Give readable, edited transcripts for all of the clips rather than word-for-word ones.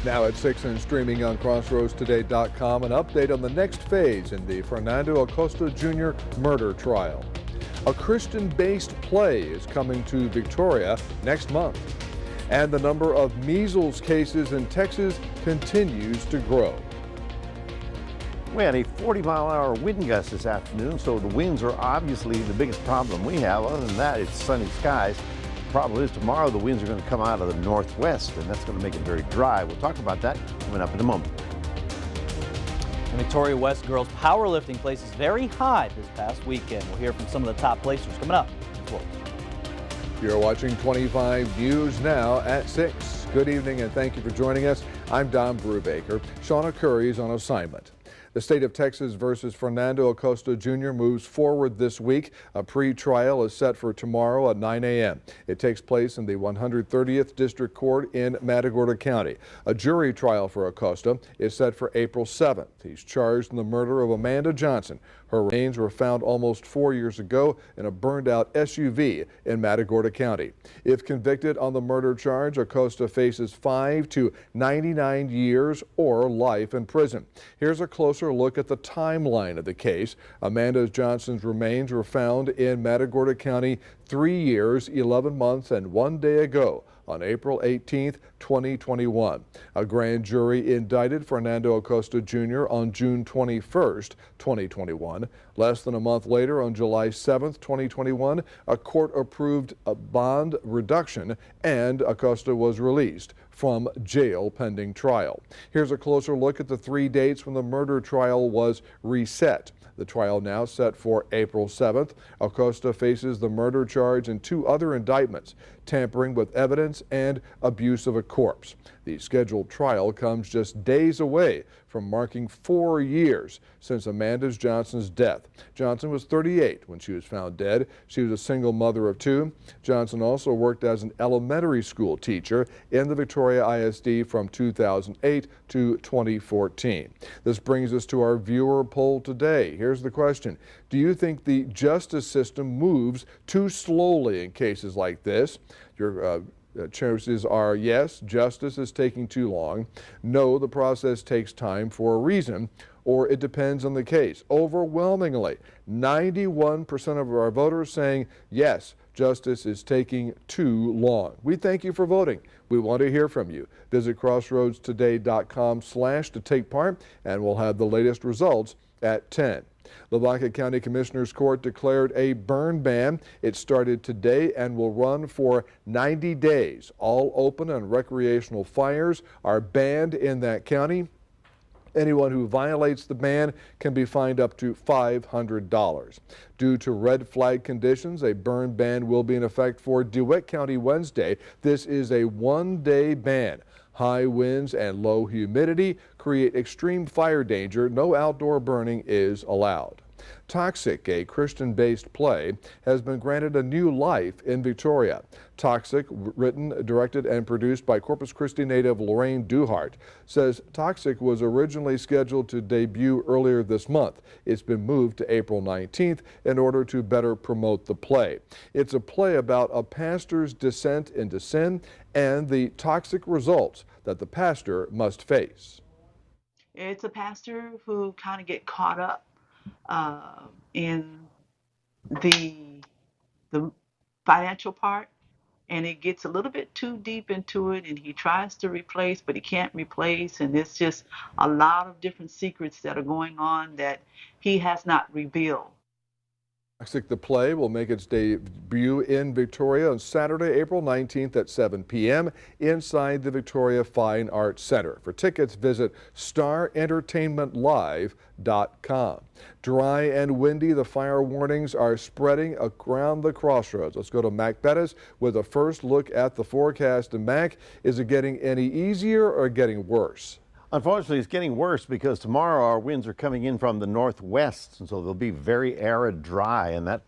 Now at 6 and streaming on crossroadstoday.com, an update on the next phase in the Fernando Acosta Jr. murder trial. A Christian-based play is coming to Victoria next month. And the number of measles cases in Texas continues to grow. We had a 40-mile-an-hour wind gust this afternoon, so the winds are obviously the biggest problem we have. Other than that, it's sunny skies. The problem is tomorrow the winds are going to come out of the northwest, and that's going to make it very dry. We'll talk about that coming up in a moment. The Victoria West girls powerlifting places very high this past weekend. We'll hear from some of the top placers coming up. You're watching 25 News now at 6. Good evening and thank you for joining us. I'm Don Brubaker. Shauna Curry is on assignment. The state of Texas versus Fernando Acosta Jr. moves forward this week. A pre-trial is set for tomorrow at 9 a.m. It takes place in the 130th District Court in Matagorda County. A jury trial for Acosta is set for April 7th. He's charged in the murder of Amanda Johnson. Her remains were found almost 4 years ago in a burned-out SUV in Matagorda County. If convicted on the murder charge, Acosta faces 5 to 99 years or life in prison. Here's a closer look at the timeline of the case. Amanda Johnson's remains were found in Matagorda County 3 years, 11 months, and 1 day ago on April 18, 2021. A grand jury indicted Fernando Acosta Jr. on June 21, 2021. Less than a month later, on July 7, 2021, a court approved a bond reduction and Acosta was released from jail pending trial. Here's a closer look at the 3 dates when the murder trial was reset. The trial now set for April 7th. Acosta faces the murder charge and 2 other indictments, tampering with evidence and abuse of a corpse. The scheduled trial comes just days away from marking 4 years since Amanda Johnson's death. Johnson was 38 when she was found dead. She was a single mother of 2. Johnson also worked as an elementary school teacher in the Victoria ISD from 2008 to 2014. This brings us to our viewer poll today. Here's the question. Do you think the justice system moves too slowly in cases like this? Your choices are yes, justice is taking too long, no, the process takes time for a reason, or it depends on the case. Overwhelmingly, 91% of our voters saying yes, justice is taking too long. We thank you for voting. We want to hear from you. Visit crossroadstoday.com/ to take part, and we'll have the latest results at 10. Brubaker County Commissioner's Court declared a burn ban. It started today and will run for 90 days. All open and recreational fires are banned in that county. Anyone who violates the ban can be fined up to $500. Due to red flag conditions, a burn ban will be in effect for DeWitt County Wednesday. This is a 1-day ban. High winds and low humidity create extreme fire danger. No outdoor burning is allowed. Toxic, a Christian-based play, has been granted a new life in Victoria. Toxic, written, directed, and produced by Corpus Christi native Lorraine Duhart, says Toxic was originally scheduled to debut earlier this month. It's been moved to April 19th in order to better promote the play. It's a play about a pastor's descent into sin and the toxic results that the pastor must face. It's a pastor who kind of get caught up in the financial part, and it gets a little bit too deep into it, and he tries to replace, but he can't replace, and it's just a lot of different secrets that are going on that he has not revealed. Toxic the play will make its debut in Victoria on Saturday, April 19th at 7 p.m. inside the Victoria Fine Arts Center. For tickets, visit starentertainmentlive.com. Dry and windy, the fire warnings are spreading around the crossroads. Let's go to Mac Bettis with a first look at the forecast. And Mac, is it getting any easier or getting worse? Unfortunately, it's getting worse because tomorrow our winds are coming in from the northwest, and so they'll be very arid, dry, and that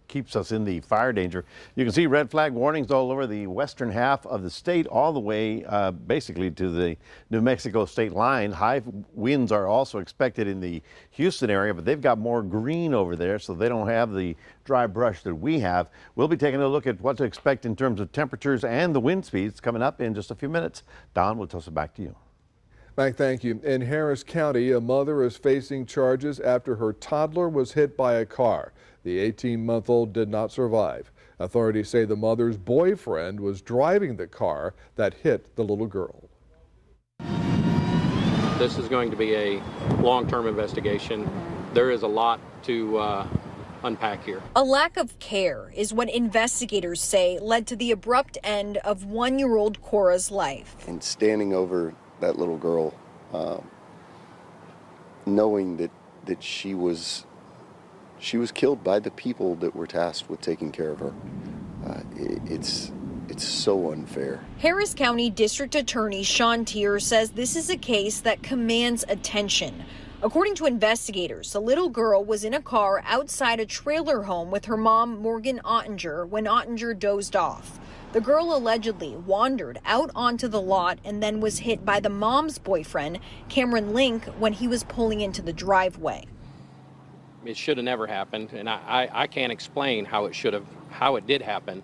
keeps us in the fire danger. You can see red flag warnings all over the western half of the state, all the way basically to the New Mexico state line. High winds are also expected in the Houston area, but they've got more green over there, so they don't have the dry brush that we have. We'll be taking a look at what to expect in terms of temperatures and the wind speeds coming up in just a few minutes. Don, we'll toss it back to you. Mike, thank you. In Harris County, a mother is facing charges after her toddler was hit by a car. The 18-month-old did not survive. Authorities say the mother's boyfriend was driving the car that hit the little girl. This is going to be a long-term investigation. There is a lot to unpack here. A lack of care is what investigators say led to the abrupt end of 1-year-old Cora's life. And standing over that little girl, knowing that she was killed by the people that were tasked with taking care of her, it's so unfair. Harris County District Attorney Sean Tier says this is a case that commands attention. According to investigators, the little girl was in a car outside a trailer home with her mom, Morgan Ottinger, when Ottinger dozed off. The girl allegedly wandered out onto the lot and then was hit by the mom's boyfriend, Cameron Link, when he was pulling into the driveway. It should have never happened, and I can't explain how it did happen.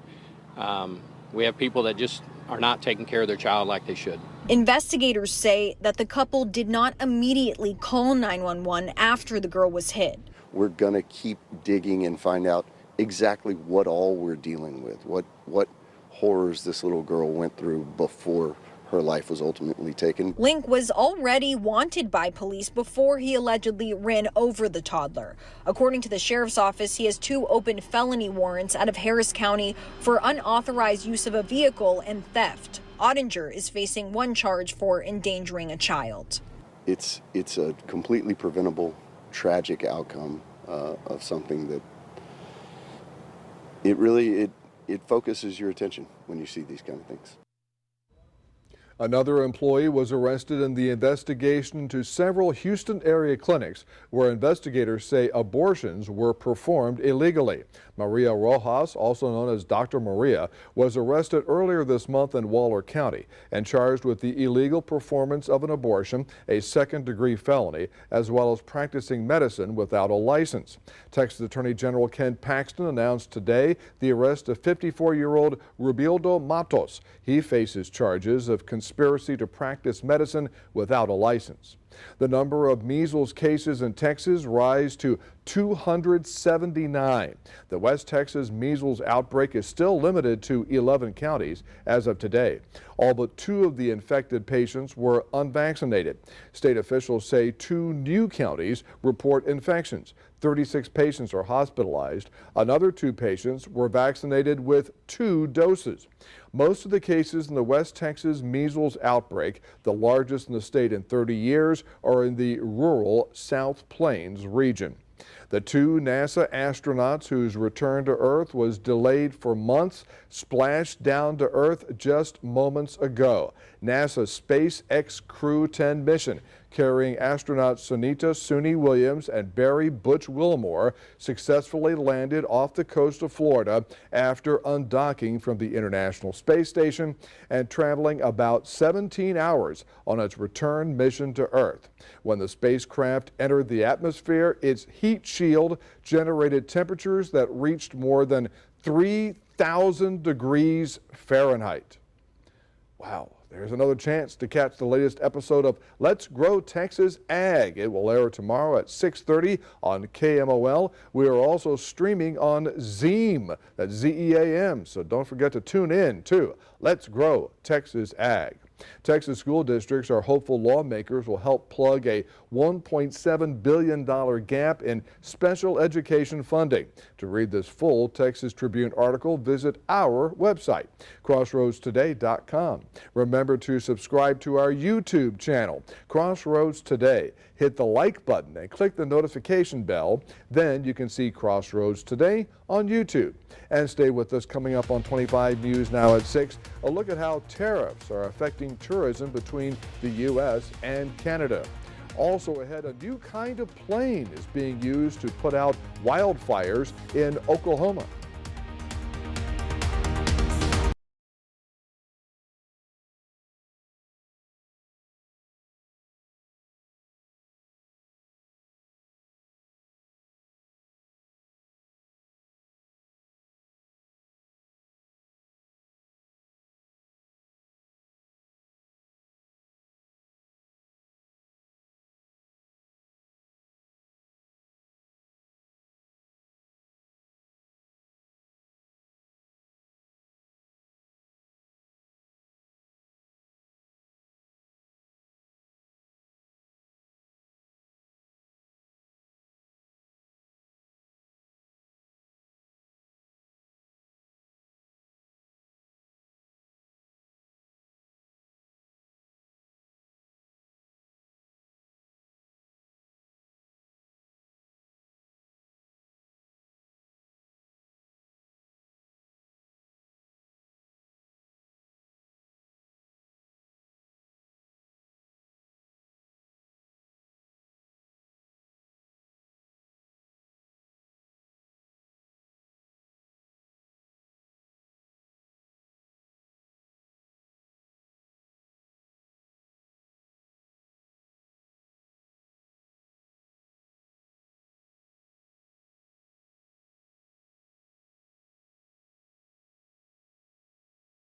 We have people that just are not taking care of their child like they should. Investigators say that the couple did not immediately call 911 after the girl was hit. We're going to keep digging and find out exactly what all we're dealing with, what horrors this little girl went through before her life was ultimately taken. Link was already wanted by police before he allegedly ran over the toddler. According to the sheriff's office, he has 2 open felony warrants out of Harris County for unauthorized use of a vehicle and theft. Ottinger is facing 1 charge for endangering a child. It's a completely preventable, tragic outcome of something that it focuses your attention when you see these kind of things. Another employee was arrested in the investigation into several Houston area clinics where investigators say abortions were performed illegally. Maria Rojas, also known as Dr. Maria, was arrested earlier this month in Waller County and charged with the illegal performance of an abortion, a second-degree felony, as well as practicing medicine without a license. Texas Attorney General Ken Paxton announced today the arrest of 54-year-old Rubildo Matos. He faces charges of conspiracy to practice medicine without a license. The number of measles cases in Texas rise to 279. The West Texas measles outbreak is still limited to 11 counties as of today. All but 2 of the infected patients were unvaccinated. State officials say 2 new counties report infections. 36 patients are hospitalized. Another 2 patients were vaccinated with 2 doses. Most of the cases in the West Texas measles outbreak, the largest in the state in 30 years, are in the rural South Plains region. The 2 NASA astronauts whose return to Earth was delayed for months splashed down to Earth just moments ago. NASA's SpaceX Crew 10 mission, carrying astronauts Sunita Suni Williams and Barry Butch Wilmore, successfully landed off the coast of Florida after undocking from the International Space Station and traveling about 17 hours on its return mission to Earth. When the spacecraft entered the atmosphere, its heat shield generated temperatures that reached more than 3,000 degrees Fahrenheit. Wow. There's another chance to catch the latest episode of Let's Grow Texas Ag. It will air tomorrow at 6:30 on KMOL. We are also streaming on Zeem, that's Z-E-A-M, so don't forget to tune in to Let's Grow Texas Ag. Texas school districts are hopeful lawmakers will help plug a $1.7 billion gap in special education funding. To read this full Texas Tribune article, visit our website, crossroadstoday.com. Remember to subscribe to our YouTube channel, Crossroads Today. Hit the like button and click the notification bell. Then you can see Crossroads Today on YouTube. And stay with us. Coming up on 25 News Now at 6, a look at how tariffs are affecting tourism between the U.S. and Canada. Also ahead, a new kind of plane is being used to put out wildfires in Oklahoma.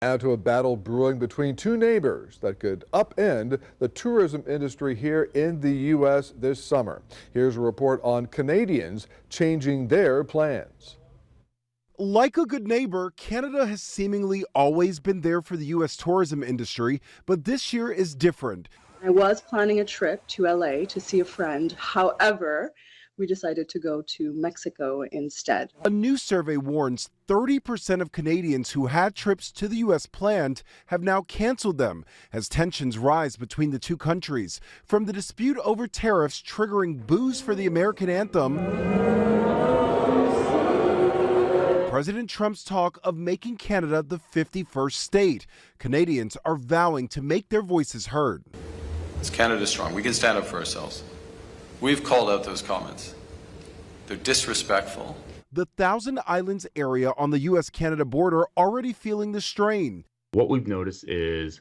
Add to a battle brewing between two neighbors that could upend the tourism industry here in the U.S. this summer. Here's a report on Canadians changing their plans. Like a good neighbor, Canada has seemingly always been there for the U.S. tourism industry, but this year is different. I was planning a trip to LA to see a friend. However, we decided to go to Mexico instead. A new survey warns 30% of Canadians who had trips to the U.S. planned have now canceled them as tensions rise between the two countries. From the dispute over tariffs triggering boos for the American anthem, President Trump's talk of making Canada the 51st state. Canadians are vowing to make their voices heard. As Canada strong, we can stand up for ourselves. We've called out those comments. They're disrespectful. The Thousand Islands area on the U.S.-Canada border already feeling the strain. What we've noticed is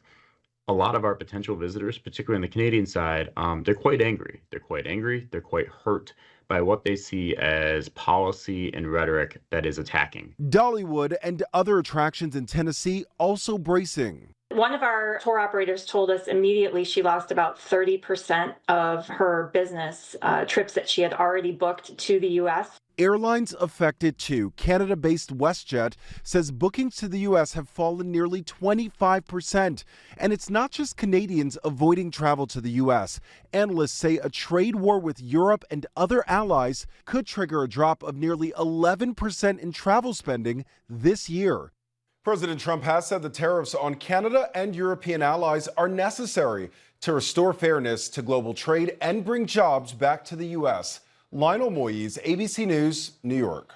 a lot of our potential visitors, particularly on the Canadian side, they're quite angry. They're quite hurt by what they see as policy and rhetoric that is attacking. Dollywood and other attractions in Tennessee also bracing. One of our tour operators told us immediately she lost about 30% of her business trips that she had already booked to the U.S. Airlines affected too. Canada-based WestJet says bookings to the U.S. have fallen nearly 25%. And it's not just Canadians avoiding travel to the U.S. Analysts say a trade war with Europe and other allies could trigger a drop of nearly 11% in travel spending this year. President Trump has said the tariffs on Canada and European allies are necessary to restore fairness to global trade and bring jobs back to the U.S. Lionel Moise, ABC News, New York.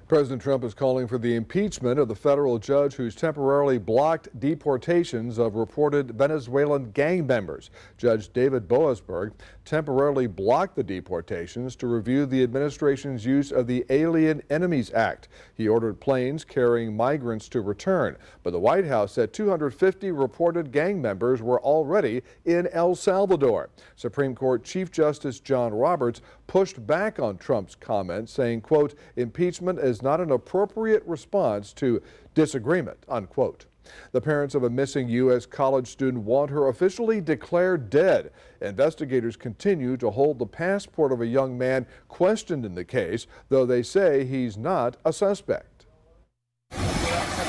President Trump is calling for the impeachment of the federal judge who's temporarily blocked deportations of reported Venezuelan gang members. Judge David Boasberg temporarily blocked the deportations to review the administration's use of the Alien Enemies Act. He ordered planes carrying migrants to return, but the White House said 250 reported gang members were already in El Salvador. Supreme Court Chief Justice John Roberts pushed back on Trump's comments, saying, quote, impeachment is not an appropriate response to disagreement, unquote. The parents of a missing U.S. college student want her officially declared dead. Investigators continue to hold the passport of a young man questioned in the case, though they say he's not a suspect.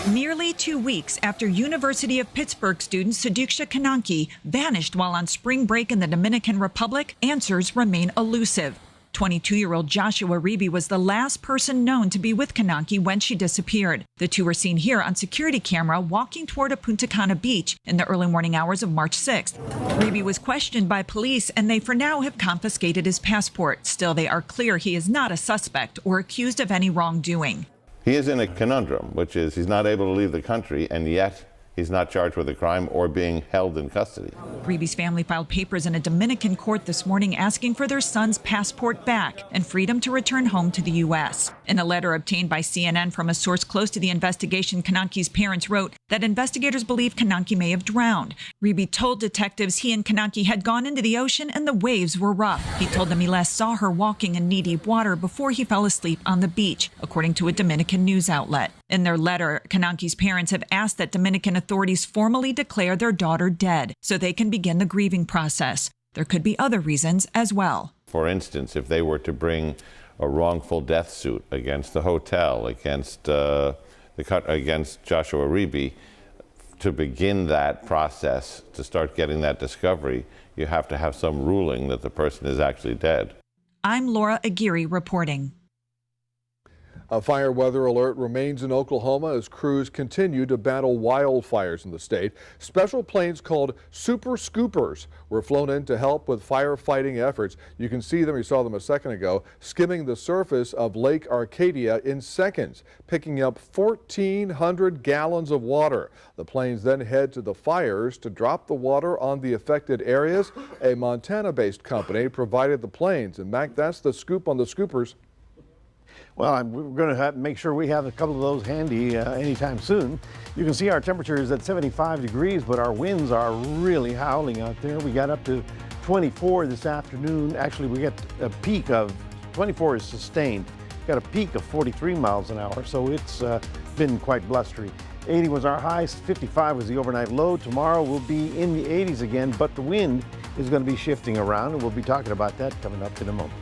Nearly 2 weeks after University of Pittsburgh student Sadiksha Kananki vanished while on spring break in the Dominican Republic, answers remain elusive. 22-year-old Joshua Reeby was the last person known to be with Kananki when she disappeared. The two were seen here on security camera walking toward a Punta Cana beach in the early morning hours of March 6th. Reeby was questioned by police, and they for now have confiscated his passport. Still, they are clear he is not a suspect or accused of any wrongdoing. He is in a conundrum, which is he's not able to leave the country, and yet he's not charged with a crime or being held in custody. Reeby's family filed papers in a Dominican court this morning asking for their son's passport back and freedom to return home to the U.S. In a letter obtained by CNN from a source close to the investigation, Kananki's parents wrote that investigators believe Kananki may have drowned. Reeby told detectives he and Kananki had gone into the ocean and the waves were rough. He told them he last saw her walking in knee-deep water before he fell asleep on the beach, according to a Dominican news outlet. In their letter, Kananki's parents have asked that Dominican authorities formally declare their daughter dead so they can begin the grieving process. There could be other reasons as well. For instance, if they were to bring a wrongful death suit against the hotel, against Joshua Reeby, to begin that process, to start getting that discovery, you have to have some ruling that the person is actually dead. I'm Laura Aguirre reporting. A fire weather alert remains in Oklahoma as crews continue to battle wildfires in the state. Special planes called Super Scoopers were flown in to help with firefighting efforts. You can see them, you saw them a second ago, skimming the surface of Lake Arcadia in seconds, picking up 1,400 gallons of water. The planes then head to the fires to drop the water on the affected areas. A Montana-based company provided the planes. And Mac, that's the scoop on the Scoopers. Well, we're going to make sure we have a couple of those handy anytime soon. You can see our temperature is at 75 degrees, but our winds are really howling out there. We got up to 24 this afternoon. Actually, we got a peak of 24 is sustained. Got a peak of 43 miles an hour, so it's been quite blustery. 80 was our high, 55 was the overnight low. Tomorrow we'll be in the 80s again, but the wind is going to be shifting around, and we'll be talking about that coming up in a moment.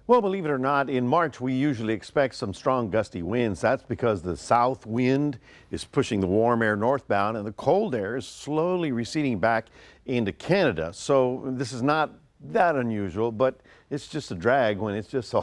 Well, believe it or not, in March we usually expect some strong gusty winds. That's because the south wind is pushing the warm air northbound and the cold air is slowly receding back into Canada. So this is not that unusual, but it's just a drag when it's just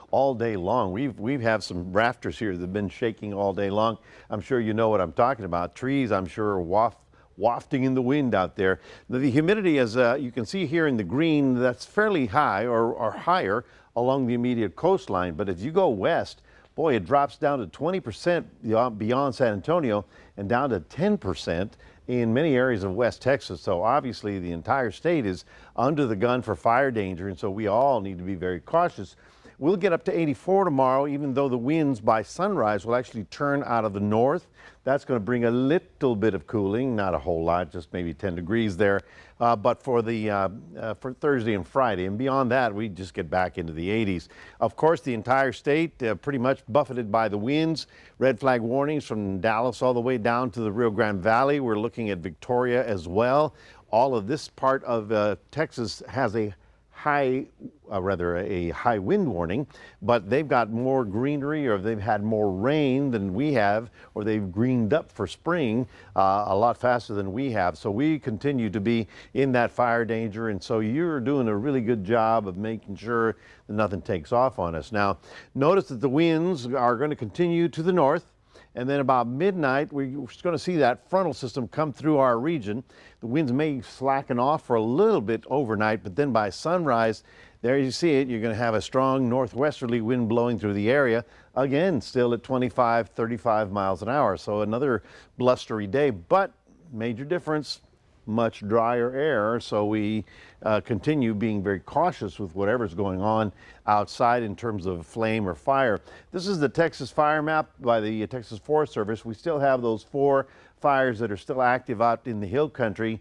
all day long. We've had some rafters here that have been shaking all day long. I'm sure you know what I'm talking about. Trees, I'm sure, are wafting in the wind out there. The humidity, as you can see here in the green, that's fairly high or higher along the immediate coastline. But as you go west, boy, it drops down to 20% beyond San Antonio and down to 10% in many areas of West Texas. So obviously the entire state is under the gun for fire danger, and so we all need to be very cautious. We'll get up to 84 tomorrow, even though the winds by sunrise will actually turn out of the north. That's going to bring a little bit of cooling, not a whole lot, just maybe 10 degrees there. But for Thursday and Friday, and beyond that, we just get back into the 80s. Of course, the entire state pretty much buffeted by the winds. Red flag warnings from Dallas all the way down to the Rio Grande Valley. We're looking at Victoria as well. All of this part of Texas has a high wind warning, but they've got more greenery, or they've had more rain than we have, or they've greened up for spring a lot faster than we have. So we continue to be in that fire danger, and so you're doing a really good job of making sure that nothing takes off on us. Now, notice that the winds are going to continue to the north. And then about midnight, we're going to see that frontal system come through our region. The winds may slacken off for a little bit overnight, but then by sunrise, there you see it, you're going to have a strong northwesterly wind blowing through the area. Again, still at 25, 35 miles an hour. So another blustery day, but major difference, much drier air. So we continue being very cautious with whatever's going on outside in terms of flame or fire. This is the Texas fire map by the Texas Forest Service. We still have those 4 fires that are still active out in the hill country,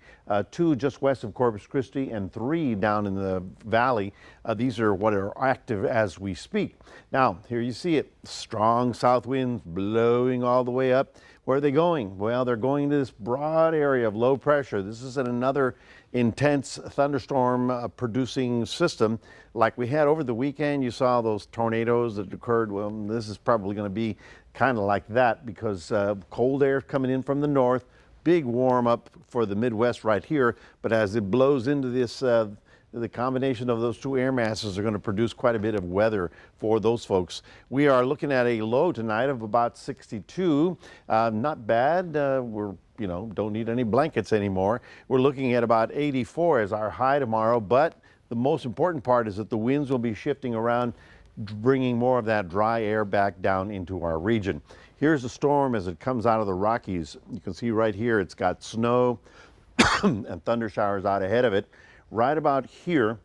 2 just west of Corpus Christi and 3 down in the valley. These are what are active as we speak. Now, here you see it, strong south winds blowing all the way up. Where are they going? Well, they're going to this broad area of low pressure. This is another intense thunderstorm producing system like we had over the weekend. You saw those tornadoes that occurred. Well, this is probably going to be kind of like that because cold air coming in from the north, big warm up for the Midwest right here. But as it blows into this, the combination of those 2 air masses are going to produce quite a bit of weather for those folks. We are looking at a low tonight of about 62. Not bad. We're don't need any blankets anymore. We're looking at about 84 as our high tomorrow, but the most important part is that the winds will be shifting around, bringing more of that dry air back down into our region. Here's the storm as it comes out of the Rockies. You can see right here it's got snow and thunder showers out ahead of it. Right about here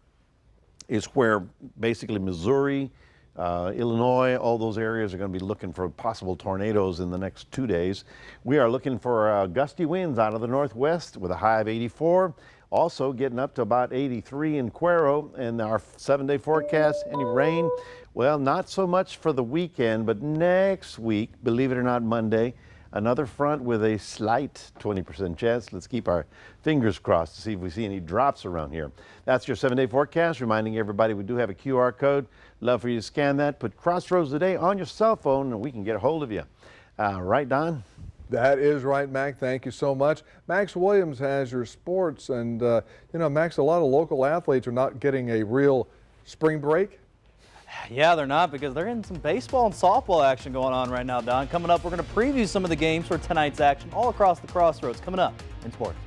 is where basically Missouri, Illinois, all those areas are going to be looking for possible tornadoes in the next 2 days. We are looking for gusty winds out of the northwest with a high of 84. Also getting up to about 83 in Cuero. And our 7-day forecast, any rain? Well, not so much for the weekend, but next week, believe it or not, Monday, another front with a slight 20% chance. Let's keep our fingers crossed to see if we see any drops around here. That's your 7-day forecast, reminding everybody we do have a QR code. Love for you to scan that. Put Crossroads Today on your cell phone and we can get a hold of you. Right, Don? That is right, Mac. Thank you so much. Max Williams has your sports, and you know, Max, a lot of local athletes are not getting a real spring break. Yeah, they're not, because they're in some baseball and softball action going on right now, Don. Coming up, we're going to preview some of the games for tonight's action all across the Crossroads. Coming up in sports.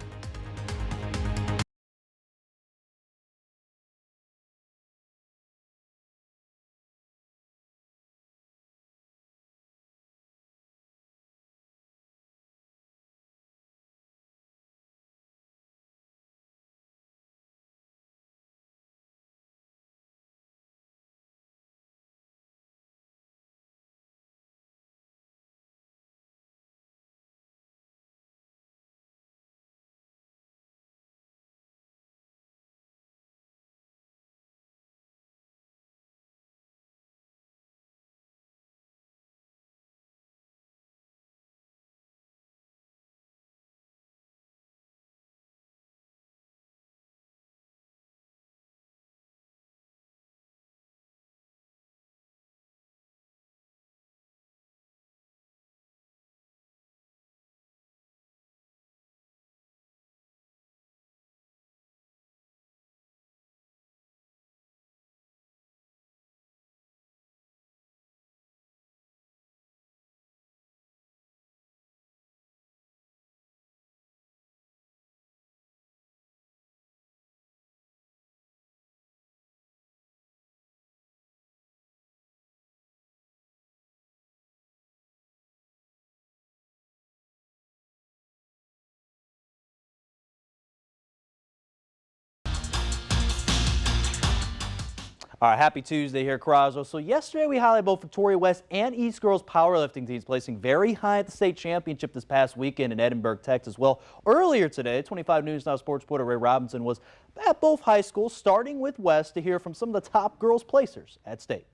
All right, happy Tuesday here, Croswell. So yesterday we highlighted both Victoria West and East girls powerlifting teams placing very high at the state championship this past weekend in Edinburgh, Texas. Well, earlier today, 25 News Now sports reporter Ray Robinson was at both high schools, starting with West, to hear from some of the top girls placers at state.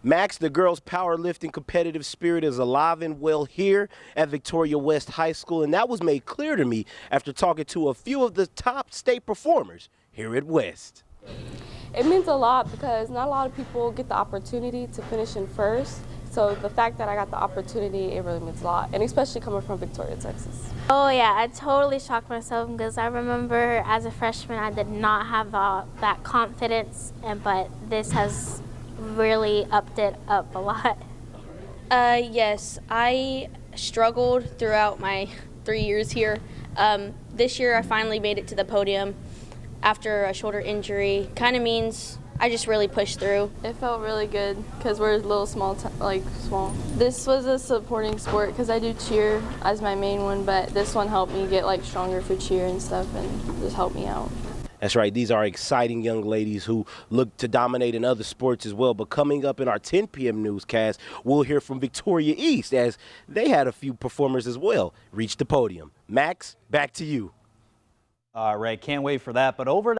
Max, the girls' powerlifting competitive spirit is alive and well here at Victoria West High School, and that was made clear to me after talking to a few of the top state performers here at West. It means a lot because not a lot of people get the opportunity to finish in first. So the fact that I got the opportunity, it really means a lot, and especially coming from Victoria, Texas. Oh yeah, I totally shocked myself because I remember as a freshman I did not have that confidence, but this has really upped it up a lot. Yes, I struggled throughout my 3 years here. This year I finally made it to the podium after a shoulder injury. Kind of means I just really pushed through. It felt really good because we're a little small. This was a supporting sport because I do cheer as my main one, but this one helped me get stronger for cheer and stuff and just helped me out. That's right, these are exciting young ladies who look to dominate in other sports as well. But coming up in our 10 p.m. newscast, we'll hear from Victoria East as they had a few performers as well reach the podium. Max, back to you. All right, can't wait for that. But over